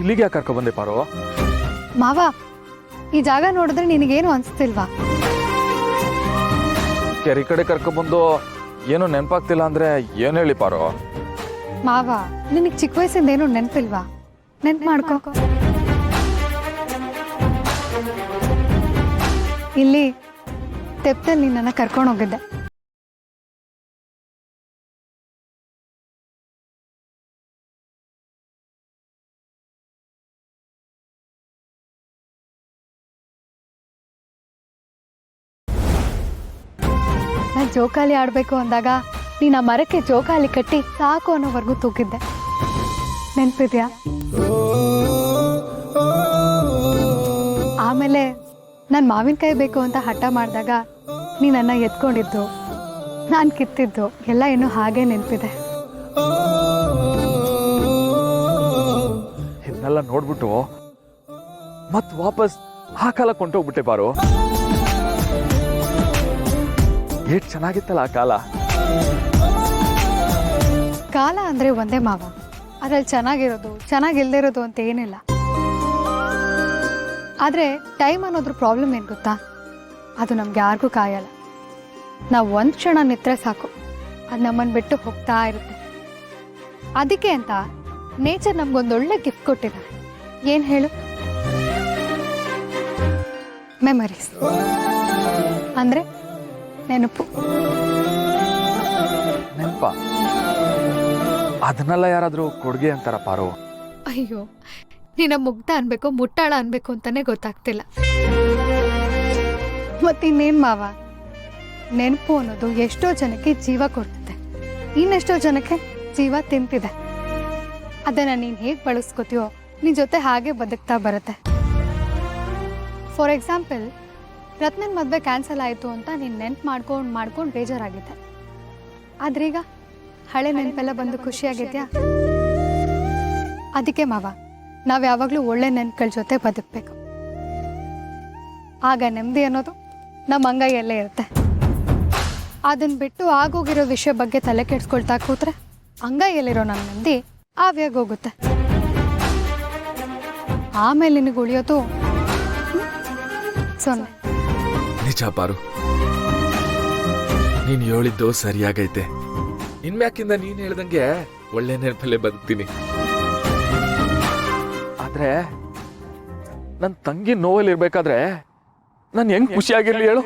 ಇಲ್ಲಿಗೆ ಯಾಕೆ ಕರ್ಕೊ ಬಂದೆ ಪಾರು? ಮಾವ, ಈ ಜಾಗ ನೋಡಿದ್ರೆ ನಿನಗೇನು ಅನ್ಸ್ತಿಲ್ವಾ? ಕೆರೆ ಕಡೆ ಕರ್ಕೊಬಂದು ಏನು ನೆನಪಾಗ್ತಿಲ್ಲ ಅಂದ್ರೆ ಏನು ಹೇಳಿ ಪಾರು? ಮಾವ, ನಿನಗೆ ಚಿಕ್ಕ ವಯಸ್ಸಿಂದ ಏನು ನೆನಪಿಲ್ವಾ? ನೆನ್ಪು ಮಾಡ್ಕೋ. ಇಲ್ಲಿ ತೆಪ್ಪದಲ್ಲಿ ನಿನ್ನನ್ನು ಕರ್ಕೊಂಡು ಹೋಗಿದ್ದೆ. ನಾನು ಜೋಕಾಲಿ ಆಡಬೇಕು ಅಂದಾಗ ನೀನು ಆ ಮರಕ್ಕೆ ಜೋಕಾಲಿ ಕಟ್ಟಿ ಸಾಕು ಅನ್ನೋವರೆಗೂ ತೂಗಿದ್ದೆ. ನೆನಪಿದ್ಯಾ? ಆಮೇಲೆ ನಾನು ಮಾವಿನಕಾಯಿ ಬೇಕು ಅಂತ ಹಠ ಮಾಡಿದಾಗ ನೀ ನನ್ನ ಎತ್ಕೊಂಡಿದ್ದು, ನಾನು ಕಿತ್ತಿದ್ದು ಎಲ್ಲ ಇನ್ನೂ ಹಾಗೆ ನೆನಪಿದೆ. ಇದನ್ನೆಲ್ಲ ನೋಡ್ಬಿಟ್ಟು ಮತ್ ವಾಪಸ್ ಆ ಕಾಲ ಕೊಂಟೋಗ್ಬಿಟ್ಟೆ ಪಾರು. ಎಷ್ಟು ಚೆನ್ನಾಗಿತ್ತಲ್ಲ ಆ ಕಾಲ. ಕಾಲ ಅಂದರೆ ಒಂದೇ ಮಾವ, ಅದ್ರಲ್ಲಿ ಚೆನ್ನಾಗಿರೋದು ಚೆನ್ನಾಗಿಲ್ದೇ ಇರೋದು ಅಂತ ಏನಿಲ್ಲ. ಆದರೆ ಟೈಮ್ ಅನ್ನೋದ್ರ ಪ್ರಾಬ್ಲಮ್ ಏನು ಗೊತ್ತಾ? ಅದು ನಮ್ಗೆ ಯಾರಿಗೂ ಕಾಯಲ್ಲ. ನಾವು ಒಂದು ಕ್ಷಣ ನಿತ್ರೆ ಸಾಕು, ಅದು ನಮ್ಮನ್ನು ಬಿಟ್ಟು ಹೋಗ್ತಾ ಇರುತ್ತೆ. ಅದಕ್ಕೆ ಅಂತ ನೇಚರ್ ನಮ್ಗೊಂದೊಳ್ಳೆ ಗಿಫ್ಟ್ ಕೊಟ್ಟಿದೆ. ಏನು ಹೇಳು? ಮೆಮರೀಸ್ ಅಂದರೆ ನೆನಪು. ನೆನಪ? ಅದನ್ನೆಲ್ಲ ಯಾರಾದರೂ ಕೊಡುಗೆ ಅಂತಾರ ಪಾರು? ಅಯ್ಯೋ, ನಿನ್ನ ಮುಗ್ಧ ಅನ್ಬೇಕು ಮುಟ್ಟಾಳ ಅನ್ಬೇಕು ಅಂತಾನೆ ಗೊತ್ತಾಗ್ತಿಲ್ಲ. ಮತ್ತಿನ್ನೇನು ಮಾವ, ನೆನಪು ಅನ್ನೋದು ಎಷ್ಟೋ ಜನಕ್ಕೆ ಜೀವ ಕೊಡ್ತಿದೆ, ಇನ್ನೆಷ್ಟೋ ಜನಕ್ಕೆ ಜೀವ ತಿಂತಿದೆ. ಅದನ್ನು ನೀನು ಹೇಗೆ ಬಳಸ್ಕೋತೀಯೋ ನಿನ್ನ ಜೊತೆ ಹಾಗೆ ಬದುಕ್ತಾ ಬರುತ್ತೆ. ಫಾರ್ ಎಕ್ಸಾಂಪಲ್, ರತ್ನನ್ ಮದುವೆ ಕ್ಯಾನ್ಸಲ್ ಆಯಿತು ಅಂತ ನೀನು ನೆನ್ಪು ಮಾಡ್ಕೊಂಡು ಬೇಜಾರಾಗಿದ್ದೆ. ಆದ್ರೀಗ ಹಳೆ ನೆನಪೆಲ್ಲ ಬಂದು ಖುಷಿಯಾಗಿದ್ಯಾ? ಅದಕ್ಕೆ ಮಾವ, ನಾವು ಯಾವಾಗಲೂ ಒಳ್ಳೆ ನೆನಪುಗಳ ಜೊತೆ ಬದುಕಬೇಕು. ಆಗ ನೆಮ್ಮದಿ ಅನ್ನೋದು ನಮ್ಮ ಅಂಗೈಯಲ್ಲೇ ಇರುತ್ತೆ. ಅದನ್ನು ಬಿಟ್ಟು ಆಗೋಗಿರೋ ವಿಷಯ ಬಗ್ಗೆ ತಲೆ ಕೆಡಿಸ್ಕೊಳ್ತಾ ಕೂತ್ರೆ ಅಂಗೈಯಲ್ಲಿರೋ ನನ್ನ ನೆಮ್ಮದಿ ಆವಿಯಾಗೋಗುತ್ತೆ. ಆಮೇಲೆ ನಿನಗೆ ಉಳಿಯೋದು ಸೊನ್ನೆ. ನಿಜ ಪಾರು, ನೀನು ಹೇಳಿದ್ದು ಸರಿಯಾಗೈತೆ. ಇನ್ಮ್ಯಾಕಿಂದ ನೀನು ಹೇಳ್ದಂಗೆ ಒಳ್ಳೆ ನೆನಪಲ್ಲೇ ಬದುಕ್ತೀನಿ. ಆದ್ರೆ ನನ್ನ ತಂಗಿ ನೋವಲ್ಲಿ ಇರ್ಬೇಕಾದ್ರೆ ನಾನು ಹೆಂಗ್ ಖುಷಿಯಾಗಿರ್ಲಿ ಹೇಳು?